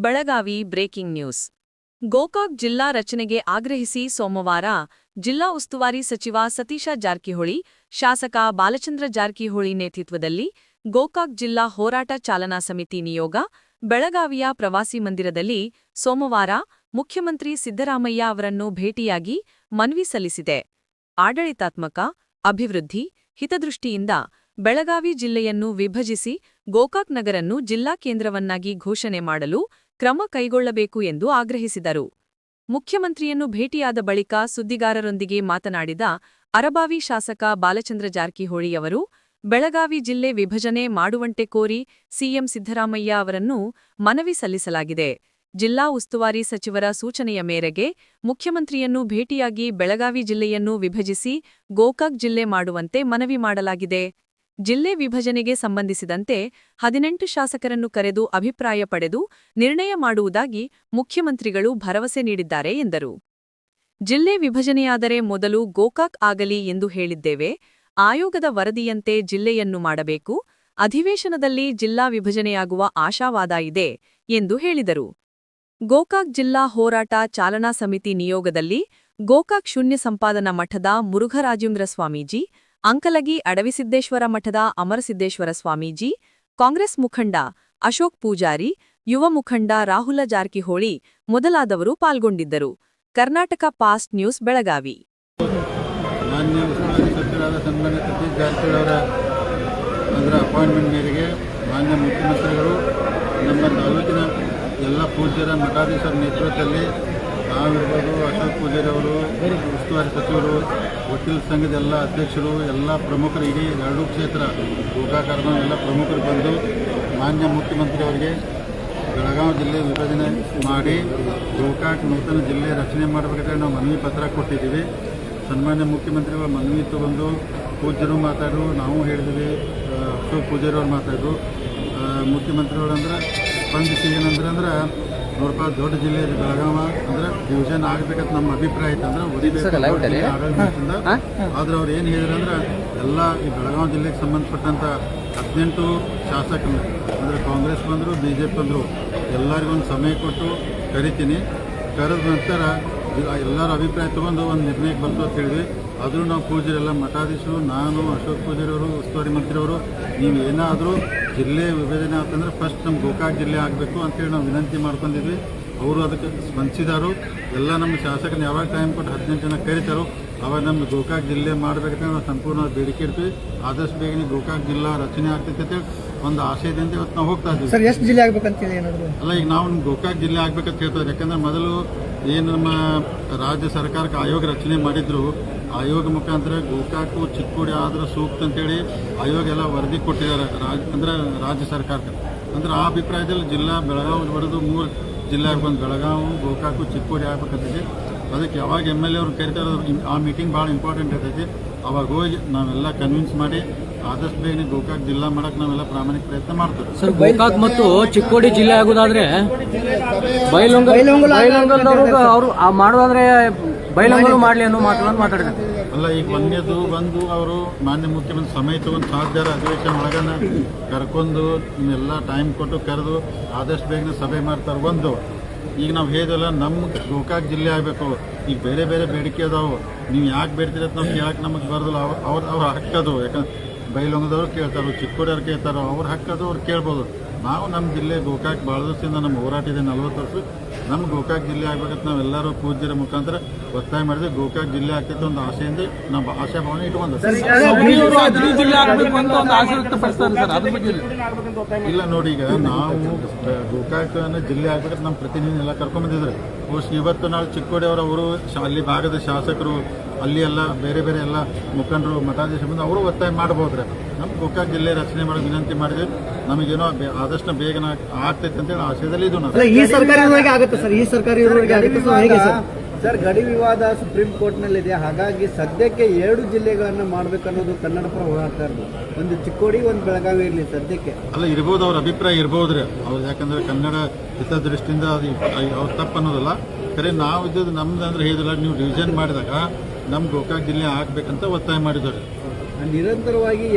Belagavi breaking news. Gokak ಜಿಲ್ಲಾ ರಚನೆಗೆ ಆಗ್ರಹಿಸಿ ಸೋಮವಾರ ಜಿಲ್ಲಾ ಉಸ್ತುವಾರಿ ಸಚಿವ ಸತೀಶ ಜಾರಕಿಹೊಳಿ, ಶಾಸಕ ಬಾಲಚಂದ್ರ ಜಾರಕಿಹೊಳಿ ನೇತೃತ್ವದಲ್ಲಿ ಗೋಕಾಕ್ ಜಿಲ್ಲಾ ಹೋರಾಟ ಚಾಲನಾ ಸಮಿತಿ ನಿಯೋಗ ಬೆಳಗಾವಿಯ ಪ್ರವಾಸಿ ಮಂದಿರದಲ್ಲಿ ಸೋಮವಾರ ಮುಖ್ಯಮಂತ್ರಿ ಸಿದ್ದರಾಮಯ್ಯ ಅವರನ್ನು ಭೇಟಿಯಾಗಿ ಮನವಿ ಸಲ್ಲಿಸಿದೆ. ಆಡಳಿತಾತ್ಮಕ, ಅಭಿವೃದ್ಧಿ ಹಿತದೃಷ್ಟಿಯಿಂದ ಬೆಳಗಾವಿ ಜಿಲ್ಲೆಯನ್ನು ವಿಭಜಿಸಿ ಗೋಕಾಕ್ ನಗರನ್ನು ಜಿಲ್ಲಾ ಕೇಂದ್ರವನ್ನಾಗಿ ಘೋಷಣೆ ಮಾಡಲು ಕ್ರಮ ಕೈಗೊಳ್ಳಬೇಕು ಎಂದು ಆಗ್ರಹಿಸಿದರು. ಮುಖ್ಯಮಂತ್ರಿಯನ್ನು ಭೇಟಿಯಾದ ಬಳಿಕ ಸುದ್ದಿಗಾರರೊಂದಿಗೆ ಮಾತನಾಡಿದ ಅರಬಾವಿ ಶಾಸಕ ಬಾಲಚಂದ್ರ ಜಾರಕಿಹೊಳಿ ಅವರು, ಬೆಳಗಾವಿ ಜಿಲ್ಲೆ ವಿಭಜನೆ ಮಾಡುವಂತೆ ಕೋರಿ ಸಿಎಂ ಸಿದ್ದರಾಮಯ್ಯ ಅವರನ್ನು ಮನವಿ ಸಲ್ಲಿಸಲಾಗಿದೆ. ಜಿಲ್ಲಾ ಉಸ್ತುವಾರಿ ಸಚಿವರ ಸೂಚನೆಯ ಮೇರೆಗೆ ಮುಖ್ಯಮಂತ್ರಿಯನ್ನು ಭೇಟಿಯಾಗಿ ಬೆಳಗಾವಿ ಜಿಲ್ಲೆಯನ್ನು ವಿಭಜಿಸಿ ಗೋಕಾಕ್ ಜಿಲ್ಲೆ ಮಾಡುವಂತೆ ಮನವಿ ಮಾಡಲಾಗಿದೆ. ಜಿಲ್ಲೆ ವಿಭಜನೆಗೆ ಸಂಬಂಧಿಸಿದಂತೆ 18 ಶಾಸಕರನ್ನು ಕರೆದು ಅಭಿಪ್ರಾಯ ಪಡೆದು ನಿರ್ಣಯ ಮಾಡುವುದಾಗಿ ಮುಖ್ಯಮಂತ್ರಿಗಳು ಭರವಸೆ ನೀಡಿದ್ದಾರೆ ಎಂದರು. ಜಿಲ್ಲೆ ವಿಭಜನೆಯಾದರೆ ಮೊದಲು ಗೋಕಾಕ್ ಆಗಲಿ ಎಂದು ಹೇಳಿದ್ದೇವೆ. ಆಯೋಗದ ವರದಿಯಂತೆ ಜಿಲ್ಲೆಯನ್ನು ಮಾಡಬೇಕು. ಅಧಿವೇಶನದಲ್ಲಿ ಜಿಲ್ಲಾ ವಿಭಜನೆಯಾಗುವ ಆಶಾವಾದ ಇದೆ ಎಂದು ಹೇಳಿದರು. ಗೋಕಾಕ್ ಜಿಲ್ಲಾ ಹೋರಾಟ ಚಾಲನಾ ಸಮಿತಿ ನಿಯೋಗದಲ್ಲಿ ಗೋಕಾಕ್ ಶೂನ್ಯ ಸಂಪಾದನಾ ಮಠದ ಮುರುಘರಾಜೇಂದ್ರ ಸ್ವಾಮೀಜಿ, ಅಂಕಲಗಿ ಅಡವಿಸಿದ್ದೇಶ್ವರ ಮಠದ ಅಮರಸಿದ್ದೇಶ್ವರ ಸ್ವಾಮೀಜಿ, ಕಾಂಗ್ರೆಸ್ ಮುಖಂಡ ಅಶೋಕ್ ಪೂಜಾರಿ, ಯುವ ಮುಖಂಡ ರಾಹುಲ ಜಾರಕಿಹೊಳಿ ಮೊದಲಾದವರು ಪಾಲ್ಗೊಂಡಿದ್ದರು. Karnataka past news Belagavi. Appointment ಮೇರೆಗೆ ಮಾನ್ಯ ಮುಖ್ಯಮಂತ್ರಿಗಳು ನಮ್ಮ ತಾಲೂಕಿನ ಎಲ್ಲ ಪೂಜ್ಯರ ಮಠಾಧೀಶರ ನೇತೃತ್ವದಲ್ಲಿ ನಾವಿರ್ಬೋದು, ಅಶೋಕ್ ಪೂಜಾರಿ ಅವರು, ಉಸ್ತುವಾರಿ ಸಚಿವರು, ವಕೀಲ ಸಂಘದ ಎಲ್ಲ ಅಧ್ಯಕ್ಷರು, ಎಲ್ಲ ಪ್ರಮುಖರು, ಇಡೀ ಎರಡೂ ಕ್ಷೇತ್ರ ಗೋಕಾಕರ್ನ ಎಲ್ಲ ಪ್ರಮುಖರು ಬಂದು ಮಾನ್ಯ ಮುಖ್ಯಮಂತ್ರಿ ಅವರಿಗೆ ಬೆಳಗಾವಿ ಜಿಲ್ಲೆ ವಿಭಜನೆ ಮಾಡಿ ಗೋಕಾಕ್ ನೂತನ ಜಿಲ್ಲೆ ರಚನೆ ಮಾಡಬೇಕಾದ್ರೆ ನಾವು ಮನವಿ ಪತ್ರ ಕೊಟ್ಟಿದ್ದೀವಿ. ಸನ್ಮಾನ್ಯ ಮುಖ್ಯಮಂತ್ರಿಗಳು ಮನವಿ ತಗೊಂಡು ಪೂಜ್ಯರು ಮಾತಾಡಿದ್ರು, ನಾವು ಹೇಳಿದ್ವಿ, ಅಶೋಕ್ ಪೂಜಾರಿ ಅವ್ರು ಮಾತಾಡಿದ್ರು. ಮುಖ್ಯಮಂತ್ರಿಗಳಂದ್ರೆ ಸ್ಪಂದಿಸಿ ಏನಂದ್ರೆ ನೋಡಪ್ಪ, ದೊಡ್ಡ ಜಿಲ್ಲೆ ಬೆಳಗಾವ ಅಂದ್ರೆ ಡಿವಿಷನ್ ಆಗಬೇಕಂತ ನಮ್ಮ ಅಭಿಪ್ರಾಯ ಇತ್ತು. ಅಂದ್ರೆ ಆಡಳಿತದಿಂದ ಆದ್ರೆ ಅವ್ರು ಏನು ಹೇಳಿದ್ರಂದ್ರೆ ಎಲ್ಲ ಈ ಬೆಳಗಾವಿ ಜಿಲ್ಲೆಗೆ ಸಂಬಂಧಪಟ್ಟಂಥ 18 ಶಾಸಕರು ಅಂದರೆ ಕಾಂಗ್ರೆಸ್ ಬಂದರು, BJP ಬಂದರು, ಎಲ್ಲರಿಗೊಂದು ಸಮಯ ಕೊಟ್ಟು ಕರಿತೀನಿ. ಕರೆದ ನಂತರ ಎಲ್ಲರ ಅಭಿಪ್ರಾಯ ತೊಗೊಂಡು ಒಂದು ನಿರ್ಣಯಕ್ಕೆ ಬಂತು ಅಂತ ಹೇಳಿದ್ವಿ. ಆದರೂ ನಾವು ಪೂಜಾರೆಲ್ಲ ಮಠಾಧೀಶರು, ನಾನು, ಅಶೋಕ್ ಪೂಜಾರಿ ಅವರು, ಉಸ್ತುವಾರಿ ಮಂತ್ರಿಯವರು, ನೀವು ಏನಾದರೂ ಜಿಲ್ಲೆ ವಿಭಜನೆ ಆಗ್ತಂದ್ರೆ ಫಸ್ಟ್ ನಮ್ಮ ಗೋಕಾಕ್ ಜಿಲ್ಲೆ ಆಗಬೇಕು ಅಂತೇಳಿ ನಾವು ವಿನಂತಿ ಮಾಡ್ಕೊಂಡಿದ್ವಿ. ಅವರು ಅದಕ್ಕೆ ಸ್ಪಂದಿಸಿದಾರು. ಎಲ್ಲ ನಮ್ಮ ಶಾಸಕರನ್ನ ಯಾವಾಗ ಟೈಮ್ ಕೊಟ್ಟು 18 ಜನ ಕರೀತಾರೋ ಅವಾಗ ನಮ್ಮ ಗೋಕಾಕ್ ಜಿಲ್ಲೆ ಮಾಡಬೇಕಂತ ನಾವು ಸಂಪೂರ್ಣ ಬೇಡಿಕೆ ಇಡ್ತೀವಿ. ಆದಷ್ಟು ಬೇಗನೆ ಗೋಕಾಕ್ ಜಿಲ್ಲಾ ರಚನೆ ಆಗ್ತೈತೆ ಅಂತೇಳಿ ಒಂದು ಆಶಯದಿಂದ ಇವತ್ತು ನಾವು ಹೋಗ್ತಾ ಇದ್ದೀವಿ. ಸರ್, ಎಷ್ಟು ಜಿಲ್ಲೆ ಆಗ್ಬೇಕಂತೇಳಿ ಏನಾದರೂ ಅಲ್ಲ, ಈಗ ನಾವು ನಮ್ಮ ಗೋಕಾಕ್ ಜಿಲ್ಲೆ ಆಗ್ಬೇಕಂತ ಹೇಳ್ತಾರೆ. ಯಾಕಂದ್ರೆ ಮೊದಲು ಏನು ನಮ್ಮ ರಾಜ್ಯ ಸರ್ಕಾರಕ್ಕೆ ಆಯೋಗ ರಚನೆ ಮಾಡಿದ್ರು, ಆಯೋಗ ಮುಖಾಂತರ ಗೋಕಾಕು ಚಿಕ್ಕೋಡಿ ಆದ್ರೆ ಸೂಕ್ತ ಅಂತೇಳಿ ಆಯೋಗ ಎಲ್ಲ ವರದಿ ಕೊಟ್ಟಿದ್ದಾರೆ ಅಂದ್ರೆ ರಾಜ್ಯ ಸರ್ಕಾರಕ್ಕೆ. ಅಂದ್ರೆ ಆ ಅಭಿಪ್ರಾಯದಲ್ಲಿ ಜಿಲ್ಲಾ ಬೆಳಗಾವಿ ಹೊಡೆದು 3 ಜಿಲ್ಲೆ ಆಗ್ಬಂದು ಬೆಳಗಾವಿ, ಗೋಕಾಕು, ಚಿಕ್ಕೋಡಿ ಆಗ್ಬೇಕಂತೈತಿ. ಅದಕ್ಕೆ ಯಾವಾಗ MLA ಅವ್ರು ಕರಿತಾರೆ ಆ ಮೀಟಿಂಗ್ ಭಾಳ ಇಂಪಾರ್ಟೆಂಟ್ ಇರ್ತೈತಿ. ಅವಾಗ ಹೋಗಿ ನಾವೆಲ್ಲ ಕನ್ವಿನ್ಸ್ ಮಾಡಿ ಆದಷ್ಟು ಬೇಗ ಗೋಕಾಕ್ ಜಿಲ್ಲಾ ಮಾಡಕ್ಕೆ ನಾವೆಲ್ಲ ಪ್ರಾಮಾಣಿಕ ಪ್ರಯತ್ನ ಮಾಡ್ತೀವಿ. ಸರ್, ಗೋಕಾಕ್ ಮತ್ತು ಚಿಕ್ಕೋಡಿ ಜಿಲ್ಲೆ ಆಗೋದಾದ್ರೆ ಬೈಲಹೊಂಗಲದವರು ಅವರು ಮಾಡೋದಾದ್ರೆ ಬೈಲಹೊಂಗಲು ಮಾಡಲಿ ಅನ್ನೋ ಮಾತುಗಳನ್ನು ಮಾತಾಡಿದ್ದಾರೆ. ಅಲ್ಲ, ಈಗ ಒಂದೇದು ಬಂದು ಅವರು ಮಾನ್ಯ ಮುಖ್ಯಮಂತ್ರಿ ಸಮಯ ತಗೊಂಡು ಸಾಧ್ಯಾರ ಅಧಿವೇಶನ ಒಳಗನ ಕರ್ಕೊಂಡು ಎಲ್ಲ ಟೈಮ್ ಕೊಟ್ಟು ಕರೆದು ಆದಷ್ಟು ಬೇಗನೆ ಸಭೆ ಮಾಡ್ತಾರೆ. ಒಂದು ಈಗ ನಾವು ಹೇಳಿದಲ್ಲ, ನಮ್ಮ ಗೋಕಾಕ್ ಜಿಲ್ಲೆ ಆಗಬೇಕು. ಈಗ ಬೇರೆ ಬೇರೆ ಬೇಡಿಕೆ ಅದಾವು, ನೀವು ಯಾಕೆ ಬೇಡ್ತೀರ ಅಂತ ನಾವು ಕೇಳಕ್ಕೆ ನಮಗೆ ಬರೋದಿಲ್ಲ. ಅವ್ರ ಹಕ್ಕದು. ಯಾಕಂದ್ರೆ ಬೈಲಹೊಂಗದವ್ರು ಕೇಳ್ತಾರೋ, ಚಿಕ್ಕೋಡಿಯವ್ರು ಕೇಳ್ತಾರೋ, ಅವ್ರ ಹಕ್ಕದು, ಅವ್ರು ಕೇಳ್ಬೋದು. ನಾವು ನಮ್ಮ ಜಿಲ್ಲೆ ಗೋಕಾಕ್ ಭಾಳ ದಿವಸದಿಂದ ನಮ್ಮ ಹೋರಾಟ ಇದೆ, 40 ವರ್ಷ. ನಮ್ಮ ಗೋಕಾಕ್ ಜಿಲ್ಲೆ ಆಗ್ಬೇಕಂತ ನಾವೆಲ್ಲರೂ ಪೂಜ್ಯರ ಮುಖಾಂತರ ಒತ್ತಾಯ ಮಾಡಿದ್ವಿ. ಗೋಕಾಕ್ ಜಿಲ್ಲೆ ಆಗ್ತೈತೆ ಒಂದು ಆಸೆಯಿಂದ ನಾವು ಆಶಾಭಾವನೆ ಇಟ್ಕೊಂಡು ಇಲ್ಲ ನೋಡಿ, ಈಗ ನಾವು ಗೋಕಾಕ್ ಜಿಲ್ಲೆ ಆಗ್ಬೇಕಂತ ನಮ್ಮ ಪ್ರತಿನಿಧಿ ಎಲ್ಲ ಕರ್ಕೊಂಡ್ಬಂದಿದ್ರು. ಇವತ್ತು ನಾಳೆ ಚಿಕ್ಕೋಡಿ ಅವರು ಅಲ್ಲಿ ಭಾಗದ ಶಾಸಕರು, ಅಲ್ಲಿ ಎಲ್ಲ ಬೇರೆ ಬೇರೆ ಎಲ್ಲ ಮುಖಂಡರು, ಮಠಾಧೀಶ ಬಂದು ಅವರು ಒತ್ತಾಯ ಮಾಡಬಹುದ್ರೆ ನಮ್ಮ ಗೋಕಾಕ್ ಜಿಲ್ಲೆ ರಚನೆ ಮಾಡೋ ವಿನಂತಿ ಮಾಡಿದ್ವಿ. ನಮಗೇನೋ ಆದಷ್ಟು ಬೇಗ ಆಗ್ತೈತೆ ಅಂತೇಳಿ ಆಶಯದಲ್ಲಿ ಇದು ಈ ಸರ್ಕಾರ ಆಗುತ್ತೆ ಸರ್. ಈ ಸರ್ಕಾರ ಸರ್, ಗಡಿ ವಿವಾದ ಸುಪ್ರೀಂ ಕೋರ್ಟ್ನಲ್ಲಿದೆ. ಹಾಗಾಗಿ ಸದ್ಯಕ್ಕೆ 2 ಜಿಲ್ಲೆಗಳನ್ನು ಮಾಡಬೇಕನ್ನೋದು ಕನ್ನಡಪರ ಹೋರಾಟ. ಒಂದು ಚಿಕ್ಕೋಡಿ, ಒಂದು ಬೆಳಗಾವಿ ಇರಲಿ ಸದ್ಯಕ್ಕೆ. ಅಲ್ಲ, ಇರ್ಬೋದು, ಅವ್ರ ಅಭಿಪ್ರಾಯ ಇರ್ಬೋದ್ರಿ ಅವ್ರು. ಯಾಕಂದ್ರೆ ಕನ್ನಡ ಹಿತದೃಷ್ಟಿಯಿಂದ ಅದು ಅವ್ರು ತಪ್ಪು ಅನ್ನೋದಲ್ಲ. ಖರೆ ನಾವು ಇದ್ದದ್ದು ನಮ್ದು ಅಂದ್ರೆ ಹೇಳಿದಿಲ್ಲ, ನೀವು ಡಿವಿಷನ್ ಮಾಡಿದಾಗ ನಮ್ಮ ಗೋಕಾಕ್ ಜಿಲ್ಲೆ ಆಗ್ಬೇಕಂತ ಒತ್ತಾಯ ಮಾಡಿದ್ದಾರೆ ನಿರಂತರವಾಗಿ.